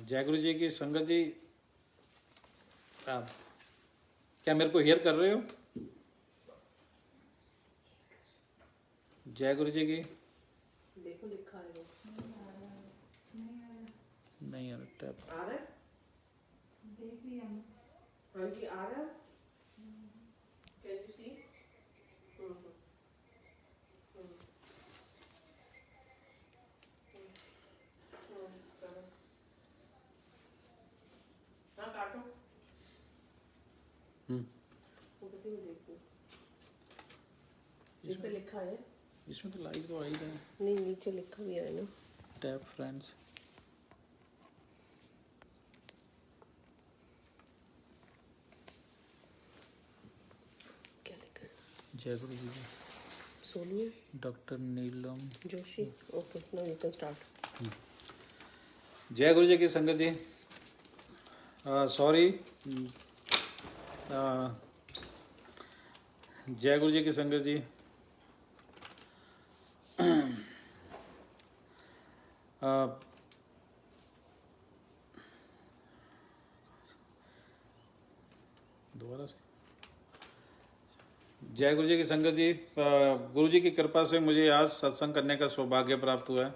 जय गुरु जी की संगत जी। आप क्या मेरे को हेयर कर रहे हो? जय गुरु जी की। देखो लिखा है वो। नहीं यार टैप आ रहा है? देख लिया मैं। हाँ जी आ रहा है। Can you see? हाँ काटो। वो कहती मैं देखूं। इस पे लिखा है। इसमें तो लाइट तो आई है। नहीं नीचे लिखा भी है ना। Tap friends. क्या लिखा है? जय गुरु जी की। Sonia doctor Neelam Joshi. Okay now you can start. जय गुरु जी की संगत जी। सॉरी। जय गुरु जी की संगत जी। दोबारा से। जय गुरु जी की संगत जी। गुरु जी की कृपा से मुझे आज सत्संग करने का सौभाग्य प्राप्त हुआ है।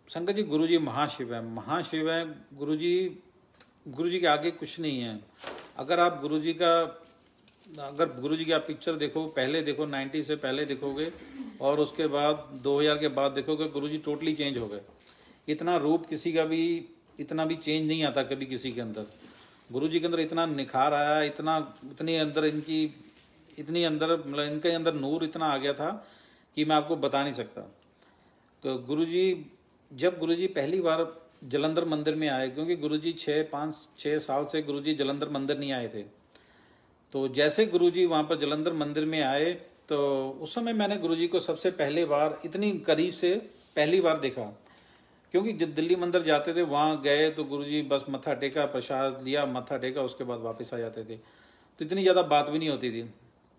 संगत जी गुरु जी महाशिव है, महाशिव है। गुरु जी के आगे कुछ नहीं है। अगर आप गुरु जी की आप पिक्चर देखो, पहले देखो 90 से पहले देखोगे और उसके बाद 2000 के बाद देखोगे, गुरु जी टोटली चेंज हो गए। इतना रूप किसी का भी इतना भी चेंज नहीं आता कभी किसी के अंदर। गुरु जी के अंदर इतना निखार आया, इतनी अंदर इनकी इतनी अंदर मतलब इनके अंदर नूर इतना आ गया था कि मैं आपको बता नहीं सकता। तो जब गुरु जी पहली बार जलंधर मंदिर में आए, क्योंकि गुरु जी 6 साल से गुरु जी जलंधर मंदिर नहीं आए थे। तो जैसे गुरु जी वहाँ पर जलंधर मंदिर में आए तो उस समय मैंने गुरु जी को सबसे पहले बार इतनी करीब से पहली बार देखा। क्योंकि जब दिल्ली मंदिर जाते थे वहाँ गए तो गुरु जी बस मत्था टेका, प्रसाद लिया, मत्था टेका, उसके बाद वापस आ जाते थे। तो इतनी ज़्यादा बात भी नहीं होती थी।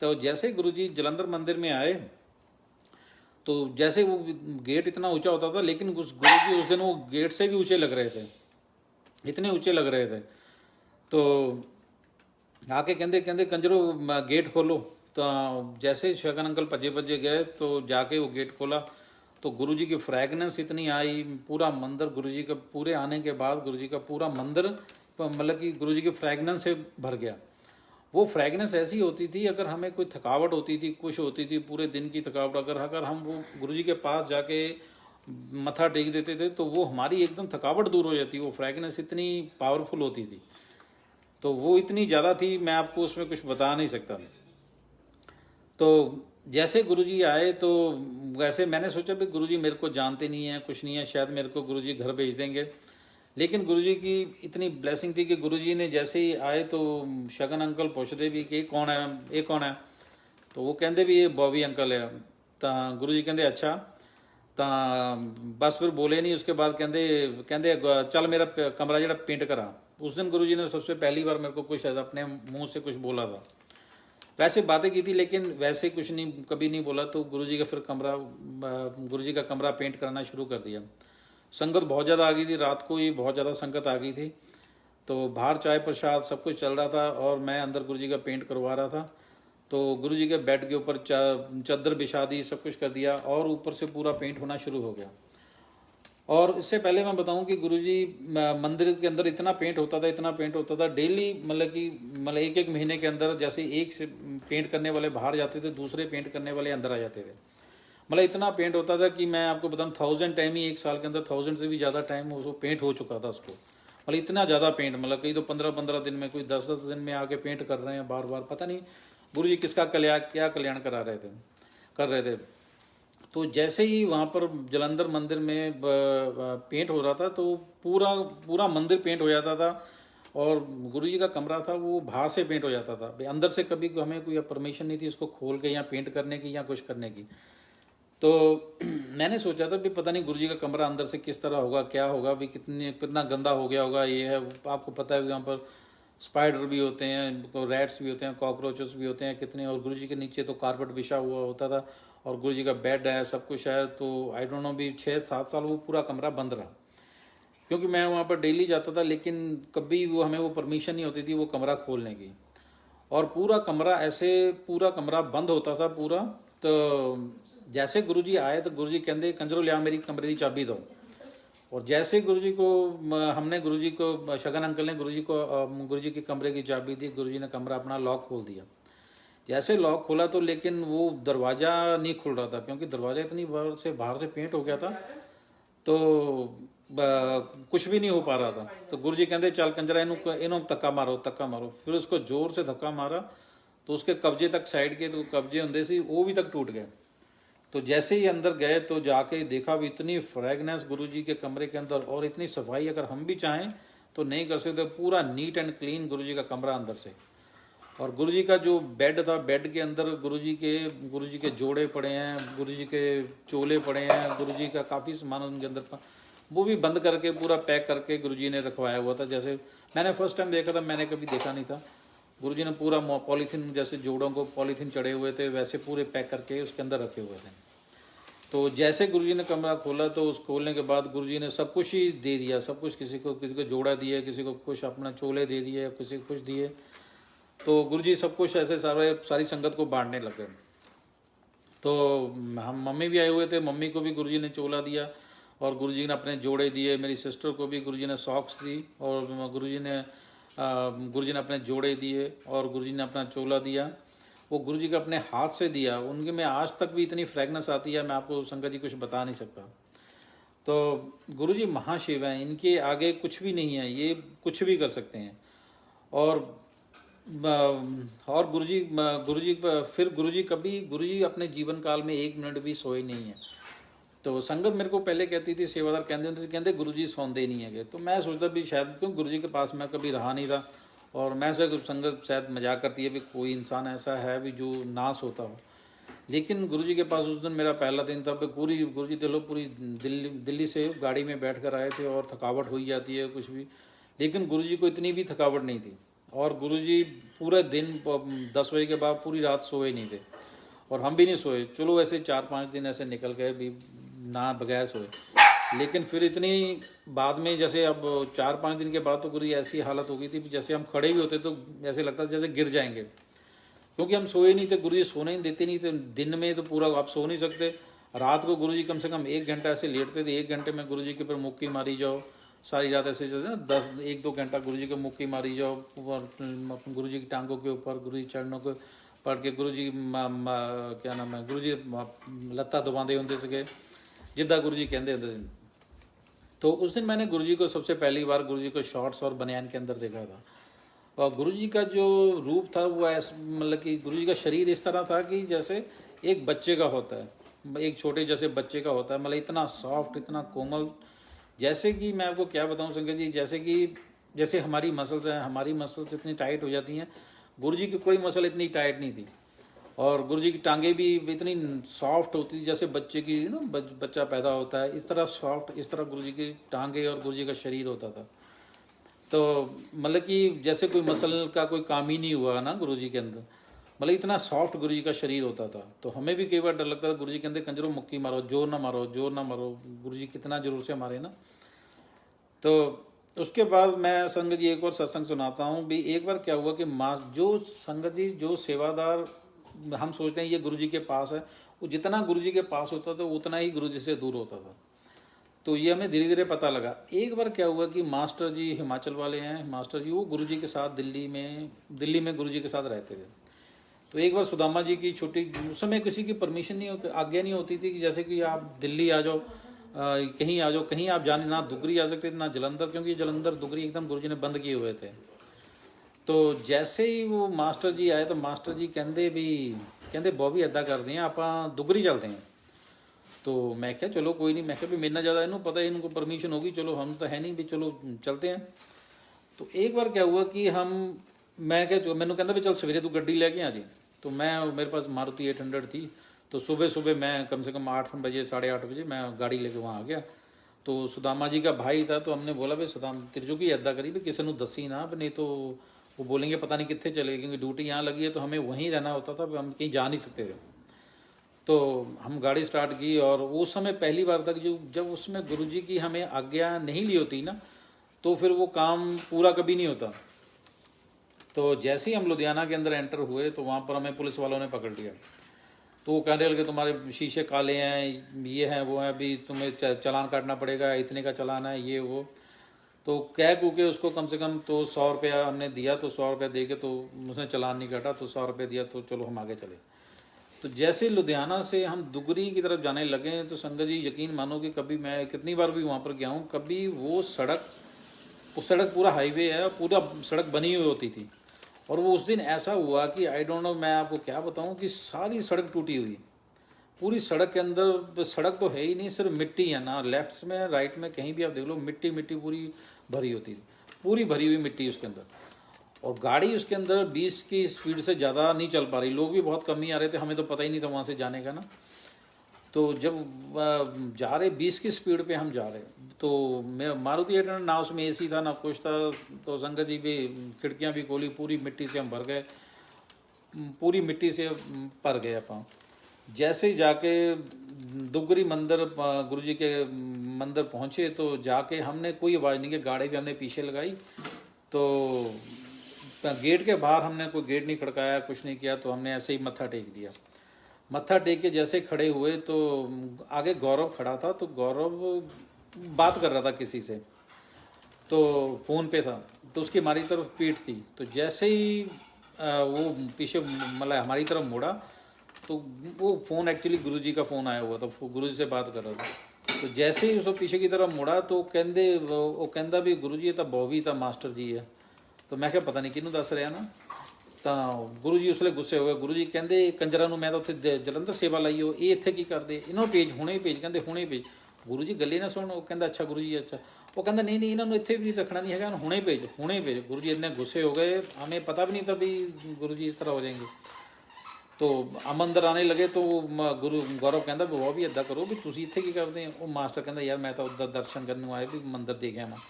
तो जैसे गुरु जी जलंधर मंदिर में आए तो जैसे वो गेट इतना ऊंचा होता था, लेकिन उस गुरु जी उस दिन वो गेट से भी ऊंचे लग रहे थे, इतने ऊंचे लग रहे थे। तो आके कहते कहते कंजरो गेट खोलो। तो जैसे शगन अंकल भजे भजे गए तो जाके वो गेट खोला तो गुरु जी की फ्रैगनेंस इतनी आई, पूरा मंदिर गुरु जी का पूरे आने के बाद गुरु जी का पूरा मंदिर मतलब कि गुरु जी की फ्रैगनेंस से भर गया। वो फ्रैगनेंस ऐसी होती थी, अगर हमें कोई थकावट होती थी, कुछ होती थी पूरे दिन की थकावट, अगर हम वो गुरु जी के पास जाके मत्था टेक देते थे तो वो हमारी एकदम थकावट दूर हो जाती। वो फ्रैगनेंस इतनी पावरफुल होती थी, तो वो इतनी ज़्यादा थी, मैं आपको उसमें कुछ बता नहीं सकता। तो जैसे गुरुजी आए तो वैसे मैंने सोचा भी गुरुजी मेरे को जानते नहीं है, कुछ नहीं है, शायद मेरे को गुरुजी घर भेज देंगे। लेकिन गुरुजी की इतनी ब्लेसिंग थी कि गुरुजी ने जैसे ही आए तो शगन अंकल पूछते भी कि ये कौन है। तो वो कहते भी ये बॉबी अंकल है। तो गुरुजी कहते अच्छा। तो बस फिर बोले नहीं। उसके बाद कहते कहते चल मेरा कमरा जरा पेंट करा। उस दिन गुरुजी ने सबसे पहली बार मेरे को कुछ अपने मुंह से कुछ बोला था। वैसे बातें की थी लेकिन वैसे कुछ नहीं, कभी नहीं बोला। तो गुरुजी का फिर गुरुजी का कमरा पेंट करना शुरू कर दिया। संगत बहुत ज़्यादा आ गई थी, रात को ही बहुत ज़्यादा संगत आ गई थी। तो बाहर चाय प्रसाद सब कुछ चल रहा था और मैं अंदर गुरुजी का पेंट करवा रहा था। तो गुरुजी के बेड के ऊपर चादर बिछा दी, सब कुछ कर दिया और ऊपर से पूरा पेंट होना शुरू हो गया। और इससे पहले मैं बताऊं कि गुरुजी मंदिर के अंदर इतना पेंट होता था डेली, मतलब एक एक महीने के अंदर जैसे एक से पेंट करने वाले बाहर जाते थे, दूसरे पेंट करने वाले अंदर आ जाते थे। मतलब इतना पेंट होता था कि मैं आपको बताऊं 1000 टाइम ही एक साल के अंदर 1000 से भी ज़्यादा टाइम उसको पेंट हो चुका था उसको। मतलब इतना ज़्यादा पेंट, मतलब कई तो 15-15 दिन में, कोई 10-10 दिन में आके पेंट कर रहे हैं बार बार। पता नहीं गुरुजी किसका क्या कल्याण कर रहे थे। तो जैसे ही वहाँ पर जलंधर मंदिर में पेंट हो रहा था तो पूरा पूरा मंदिर पेंट हो जाता था। और गुरुजी का कमरा था वो बाहर से पेंट हो जाता था, अंदर से कभी हमें कोई परमिशन नहीं थी इसको खोल के या पेंट करने की या कुछ करने की। तो मैंने सोचा था भी पता नहीं गुरुजी का कमरा अंदर से किस तरह होगा, क्या होगा, भी कितना गंदा हो गया होगा। ये है, आपको पता है यहाँ पर स्पाइडर भी होते हैं, रैट्स भी होते हैं, कॉकरोचेस भी होते हैं कितने। और गुरुजी के नीचे तो कारपेट बिछा हुआ होता था और गुरुजी का बेड है, सब कुछ है। तो आई डोंट नो भी 6-7 साल वो पूरा कमरा बंद रहा। क्योंकि मैं वहाँ पर डेली जाता था, लेकिन कभी वो हमें वो परमिशन नहीं होती थी वो कमरा खोलने की। और पूरा कमरा ऐसे, पूरा कमरा बंद होता था पूरा। तो जैसे गुरुजी आए तो गुरुजी कहते कंजरो लिया मेरी कमरे की चाबी दो। और जैसे गुरुजी को हमने गुरुजी को शगन अंकल ने गुरुजी को गुरुजी के कमरे की चाबी दी, गुरुजी ने कमरा अपना लॉक खोल दिया। जैसे लॉक खोला तो लेकिन वो दरवाज़ा नहीं खुल रहा था, क्योंकि दरवाज़ा इतनी बाहर से पेंट हो गया था, तो कुछ भी नहीं हो पा रहा था। तो गुरुजी कहते चल कंजरा इन्हों धक्का मारो। फिर उसको जोर से धक्का मारा तो उसके कब्जे तक साइड के तो कब्जे होंगे सी वो भी तक टूट गए। तो जैसे ही अंदर गए तो जाके देखा भी इतनी फ्रेगनेंस गुरुजी के कमरे के अंदर और इतनी सफाई, अगर हम भी चाहें तो नहीं कर सकते। पूरा नीट एंड क्लीन गुरुजी का कमरा अंदर से। और गुरुजी का जो बेड था, बेड के अंदर गुरुजी के जोड़े पड़े हैं, गुरुजी के चोले पड़े हैं, गुरुजी का काफ़ी सामान उनके अंदर वो भी बंद करके पूरा पैक करके गुरुजी ने रखवाया हुआ था। जैसे मैंने फर्स्ट टाइम देखा था, मैंने कभी देखा नहीं था। गुरुजी ने पूरा पॉलीथीन, जैसे जोड़ों को पॉलीथीन चढ़े हुए थे वैसे पूरे पैक करके उसके अंदर रखे हुए थे। तो जैसे गुरुजी ने कमरा खोला तो उस खोलने के बाद गुरुजी ने सब कुछ ही दे दिया, सब कुछ। किसी को जोड़ा दिए, किसी को कुछ अपना चोले दे दिए, किसी को कुछ दिए। तो गुरुजी सब कुछ ऐसे सारी संगत को बांटने लगे। तो हम मम्मी भी आए हुए थे, मम्मी को भी गुरुजी ने चोला दिया और गुरुजी ने अपने जोड़े दिए। मेरी सिस्टर को भी गुरुजी ने सॉक्स दी और गुरुजी ने अपने जोड़े दिए और गुरुजी ने अपना चोला दिया। वो गुरुजी का अपने हाथ से दिया। उनके में आज तक भी इतनी फ्रेगनेंस आती है, मैं आपको संगत जी कुछ बता नहीं सकता। तो गुरुजी महाशिव हैं, इनके आगे कुछ भी नहीं है, ये कुछ भी कर सकते हैं। और गुरुजी अपने जीवन काल में 1 मिनट भी सोए नहीं है। तो संगत मेरे को पहले कहती थी, सेवादार कहते गुरुजी सौंदे नहीं है। तो मैं सोचता भी शायद क्यों गुरुजी के पास मैं कभी रहा नहीं था, और मैं संगत शायद मजाक करती है भी कोई इंसान ऐसा है भी जो ना सोता हो। लेकिन गुरुजी के पास उस दिन मेरा पहला दिन था। गुरुजी चलो पूरी दिल्ली से गाड़ी में बैठ कर आए थे और थकावट हो ही जाती है कुछ भी, लेकिन गुरुजी को इतनी भी थकावट नहीं थी। और गुरुजी पूरे दिन 10 बजे के बाद पूरी रात सोए नहीं थे और हम भी नहीं सोए। चलो ऐसे 4-5 दिन ऐसे निकल गए भी ना बगैर सोए। लेकिन फिर इतनी बाद में, जैसे अब 4-5 दिन के बाद तो गुरुजी ऐसी हालत हो गई थी जैसे हम खड़े भी होते तो ऐसे लगता था जैसे गिर जाएंगे, क्योंकि हम सोए नहीं थे। गुरुजी सोने नहीं देते नहीं थे। दिन में तो पूरा आप सो नहीं सकते, रात को गुरुजी कम से कम 1 घंटा ऐसे लेटते थे। 1 घंटे में गुरुजी के ऊपर मुक्की मारी जाओ, सारी रात ऐसे जो है 1-2 घंटा गुरुजी को मुक्की मारी जाओ, गुरुजी की टांगों के ऊपर, गुरुजी चरणों को पढ़ के गुरुजी क्या नाम है, गुरुजी लत्ता दबाते होंगे सके जिदा गुरुजी कहते होंगे। तो उस दिन मैंने गुरुजी को सबसे पहली बार गुरुजी को शॉर्ट्स और बनियान के अंदर देखा था। और गुरुजी का जो रूप था वो मतलब कि गुरुजी का शरीर इस तरह था कि जैसे एक बच्चे का होता है, एक छोटे जैसे बच्चे का होता है, मतलब इतना सॉफ्ट, इतना कोमल। जैसे कि मैं आपको क्या बताऊं संगत जी, जैसे हमारी मसल्स हैं, हमारी मसल्स इतनी टाइट हो जाती हैं, गुरुजी की कोई मसल इतनी टाइट नहीं थी। और गुरुजी की टांगे भी इतनी सॉफ्ट होती थी जैसे बच्चे की बच्चा पैदा होता है इस तरह सॉफ्ट, इस तरह गुरुजी की टांगे और गुरुजी का शरीर होता था। तो मतलब कि जैसे कोई मसल का कोई काम ही नहीं हुआ ना गुरुजी के अंदर, मतलब इतना सॉफ्ट गुरुजी का शरीर होता था। तो हमें भी कई बार डर लगता था, गुरुजी कहते कंजरो मुक्की मारो, जोर ना मारो, जोर ना मारो। गुरुजी कितना जोर से मारे ना। तो उसके बाद मैं संगत जी एक और सत्संग सुनाता हूँ भी। एक बार क्या हुआ कि जो संगत जी जो सेवादार हम सोचते हैं ये गुरुजी के पास है, वो जितना गुरुजी के पास होता था उतना ही गुरुजी से दूर होता था। तो ये हमें धीरे धीरे पता लगा। एक बार क्या हुआ कि मास्टर जी हिमाचल वाले हैं, मास्टर जी वो गुरुजी के साथ दिल्ली में गुरुजी के साथ रहते थे। तो एक बार सुदामा जी की छुट्टी, उस समय किसी की परमिशन नहीं होती, आज्ञा नहीं होती थी कि जैसे कि आप दिल्ली आ जाओ, कहीं आ जाओ, कहीं आप जाने ना दुगरी आ सकते थे ना जलंधर, क्योंकि जलंधर दुगरी एकदम गुरुजी ने बंद किए हुए थे। तो जैसे ही वो मास्टर जी आए तो मास्टर जी कहते बॉबी इदा करते हैं आप दुगरी चलते हैं। तो मैं क्या चलो कोई नहीं, मैं क्या भी मेरे ना ज़्यादा इन्हों पता है, इनको परमिशन होगी, चलो हम तो है नहीं भी, चलो चलते हैं। तो एक बार क्या हुआ कि मैं क्या मैंने कहता भी चल सवेरे तू गड्डी लेके आ जी। तो मेरे पास मारुति 800 थी। तो सुबह मैं कम से कम 8 बजे 8:30 बजे मैं गाड़ी लेके वहाँ आ गया। तो सुदामा जी का भाई था, तो हमने बोला भाई सुदाम तिरजू की इदा करी भी किसी को दसी ना, नहीं तो वो बोलेंगे पता नहीं कितने चले, क्योंकि ड्यूटी यहाँ लगी है तो हमें वहीं रहना होता था, हम कहीं जा नहीं सकते थे। तो हम गाड़ी स्टार्ट की और उस समय पहली बार तक जो जब उसमें गुरुजी की हमें आज्ञा नहीं ली होती ना, तो फिर वो काम पूरा कभी नहीं होता। तो जैसे ही हम लुधियाना के अंदर एंटर हुए तो वहाँ पर हमें पुलिस वालों ने पकड़ लिया। तो वो कहने लगे तुम्हारे शीशे काले हैं, ये हैं वो हैं, अभी तुम्हें चालान काटना पड़ेगा, इतने का चालान है, ये वो। तो कह कू के उसको कम से कम तो 100 रुपया हमने दिया, तो 100 रुपया दे के तो उसने चालान नहीं काटा, तो 100 रुपया दिया, तो चलो हम आगे चले। तो जैसे लुधियाना से हम दुगरी की तरफ जाने लगे तो संगत जी यकीन मानो कि कभी मैं कितनी बार भी वहाँ पर गया हूँ, कभी वो सड़क पूरा हाईवे है, पूरा सड़क बनी हुई होती थी। और वो उस दिन ऐसा हुआ कि आई डोंट नो, मैं आपको क्या बताऊँ कि सारी सड़क टूटी हुई, पूरी सड़क के अंदर सड़क तो है ही नहीं, सिर्फ मिट्टी है ना, लेफ्ट में राइट में कहीं भी आप देख लो मिट्टी मिट्टी पूरी भरी होती थी, पूरी भरी हुई मिट्टी उसके अंदर। और गाड़ी उसके अंदर 20 की स्पीड से ज़्यादा नहीं चल पा रही, लोग भी बहुत कम ही आ रहे थे, हमें तो पता ही नहीं था वहाँ से जाने का ना। तो जब जा रहे 20 की स्पीड पे हम जा रहे, तो मैं मारुति 800 ना उसमें एसी था ना कुछ था, तो संगत जी भी खिड़कियाँ भी खोली, पूरी मिट्टी से हम भर गए, पूरी मिट्टी से भर गए अपन। जैसे ही जाके दुगरी मंदिर गुरुजी के मंदिर पहुँचे तो जाके हमने कोई आवाज़ नहीं की, गाड़ी भी हमने पीछे लगाई, तो गेट के बाहर हमने कोई गेट नहीं खड़काया, कुछ नहीं किया, तो हमने ऐसे ही मत्था टेक दिया। मत्था टेक के जैसे खड़े हुए तो आगे गौरव खड़ा था, तो गौरव बात कर रहा था किसी से, तो फ़ोन पे था, तो उसकी हमारी तरफ पीठ थी। तो जैसे ही वो पीछे मतलब हमारी तरफ मुड़ा, तो वो फ़ोन एक्चुअली गुरुजी का फ़ोन आया हुआ था, गुरुजी से बात कर रहा था। तो जैसे ही उसको पीछे की तरफ मुड़ा तो कहते वो कहता भी गुरुजी ये तो बॉबी था मास्टर जी है। तो मैं क्या पता नहीं किनू दस रहा ना। ਤਾਂ ਗੁਰੂ ਜੀ ਉਸਲੇ ਗੁੱਸੇ ਹੋ ਗਏ। ਗੁਰੂ ਜੀ ਕਹਿੰਦੇ ਕੰਜਰਾਂ ਨੂੰ ਮੈਂ ਤਾਂ ਉੱਥੇ ਜਲੰਧਰ ਸੇਵਾ ਲਾਈ ਹੋ, ਇਹ ਇੱਥੇ ਕੀ ਕਰਦੇ, ਇਹਨਾਂ ਨੂੰ ਭੇਜ, ਹੁਣੇ ਭੇਜ। ਕਹਿੰਦੇ ਹੁਣੇ ਭੇਜ। ਗੁਰੂ ਜੀ ਗੱਲੇ ਨਾ ਸੁਣ, ਉਹ ਕਹਿੰਦਾ ਅੱਛਾ ਗੁਰੂ ਜੀ ਅੱਛਾ। ਉਹ ਕਹਿੰਦਾ ਨਹੀਂ ਨਹੀਂ ਇਹਨਾਂ ਨੂੰ ਇੱਥੇ ਵੀ ਰੱਖਣਾ ਨਹੀਂ ਹੈਗਾ, ਹੁਣੇ ਭੇਜ ਹੁਣੇ ਭੇਜ। ਗੁਰੂ ਜੀ ਇੰਨੇ ਗੁੱਸੇ ਹੋ गए, हमें पता भी नहीं था भी गुरु जी इस तरह हो जाएंगे। तो हम अंदर आने लगे तो गुरु गौरव कहता भी वो भी इदा करो भी तुम इतने की करते हैं। वो मास्टर कहता यार मैं तो उधर दर्शन करने आए भी मंदिर देखे मैं।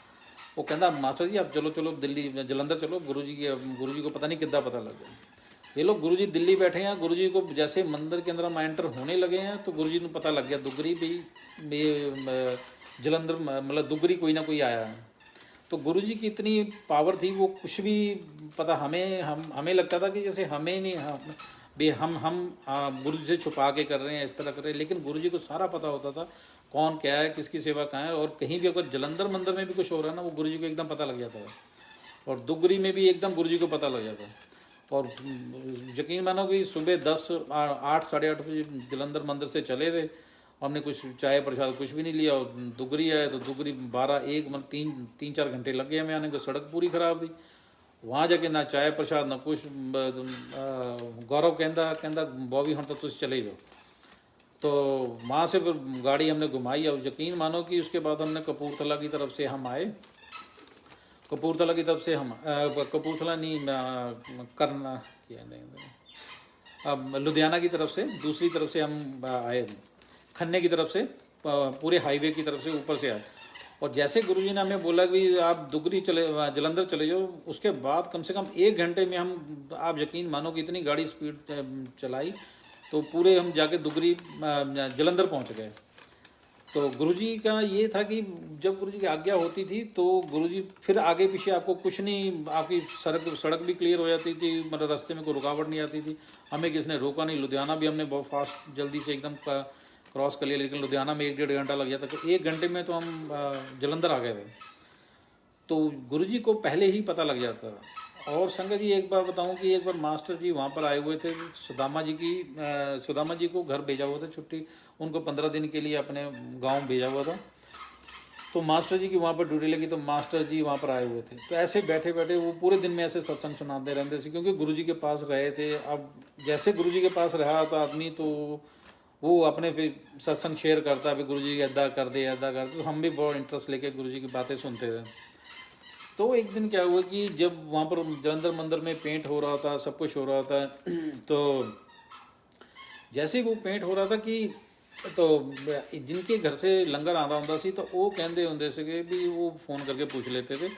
वो कहता मास्टर जी आप चलो चलो दिल्ली जलंधर चलो, गुरु जी को पता नहीं कितना पता लग गया। ये लोग गुरु जी दिल्ली बैठे हैं, गुरु जी को जैसे मंदिर के अंदर हम एंटर होने लगे हैं तो गुरु जी को पता लग गया दुगरी भी ये जलंधर मतलब दुगरी कोई ना कोई आया है। तो गुरु जी की इतनी पावर थी, वो कुछ भी पता हमें लगता था कि जैसे हमें नहीं हम गुरु जी से छुपा के कर रहे हैं, इस तरह कर रहे हैं, लेकिन गुरु जी को सारा पता होता था कौन क्या है, किसकी सेवा कहाँ है। और कहीं भी अगर जलंधर मंदिर में भी कुछ हो रहा है ना, वो गुरु जी को एकदम पता लग जाता है। और दुगरी में भी एकदम गुरु जी को पता लग जाता है। और यकीन मानो कि सुबह 8 साढ़े 8 बजे जलंधर मंदिर से चले थे, हमने कुछ चाय प्रसाद कुछ भी नहीं लिया। और दुगरी आए तो दुगरी 12-1 मतलब 3-4 घंटे लग गए हमें आने को, सड़क पूरी ख़राब थी। वहाँ जाके ना चाय प्रसाद ना कुछ। गौरव कहता बॉबी हम तो तुझ चले जाओ। तो वहाँ से फिर गाड़ी हमने घुमाई। और यकीन मानो कि उसके बाद हमने कपूरथला की तरफ से हम आए, कपूरथला की तरफ से हम कपूरथला नहीं करना अब लुधियाना की तरफ से दूसरी तरफ से हम आए, खन्ने की तरफ से पूरे हाईवे की तरफ से ऊपर से आए। और जैसे गुरुजी ने हमें बोला कि आप दुगरी चले जलंधर चले जाओ, उसके बाद कम से कम 1 घंटे में हम, आप यकीन मानो कि इतनी गाड़ी स्पीड चलाई तो पूरे हम जाके दुगरी जलंधर पहुंच गए। तो गुरुजी का ये था कि जब गुरुजी की आज्ञा होती थी तो गुरुजी फिर आगे पीछे आपको कुछ नहीं, आपकी सड़क भी क्लियर हो जाती थी, मतलब रास्ते में कोई रुकावट नहीं आती थी, हमें किसने रोका नहीं। लुधियाना भी हमने बहुत फास्ट जल्दी से एकदम क्रॉस कर लिया, लेकिन लुधियाना में 1-1.5 घंटा लग जाता। तो 1 घंटे में तो हम जलंधर आ गए थे। तो गुरुजी को पहले ही पता लग जाता। और संगत जी एक बार बताऊं कि एक बार मास्टर जी वहाँ पर आए हुए थे, सुदामा जी को घर भेजा हुआ था छुट्टी, उनको 15 दिन के लिए अपने गांव भेजा हुआ था। तो मास्टर जी की वहाँ पर ड्यूटी लगी, तो मास्टर जी वहाँ पर आए हुए थे। तो ऐसे बैठे बैठे वो पूरे दिन में ऐसे सत्संग सुनाते रहते थे, क्योंकि गुरुजी के पास रहे थे। अब जैसे गुरुजी के पास रहा था आदमी, तो वो अपने फिर सत्संग शेयर करता है, गुरुजी अदा कर दे। तो हम भी बहुत इंटरेस्ट लेके गुरुजी की बातें सुनते थे। तो एक दिन क्या हुआ कि जब वहाँ पर जलंधर मंदिर में पेंट हो रहा था, सब कुछ हो रहा था, तो जैसे ही वो पेंट हो रहा था कि तो जिनके घर से लंगर आंदा होंदा सी, तो वो कहते होंगे सीगे भी वो फ़ोन करके पूछ लेते थे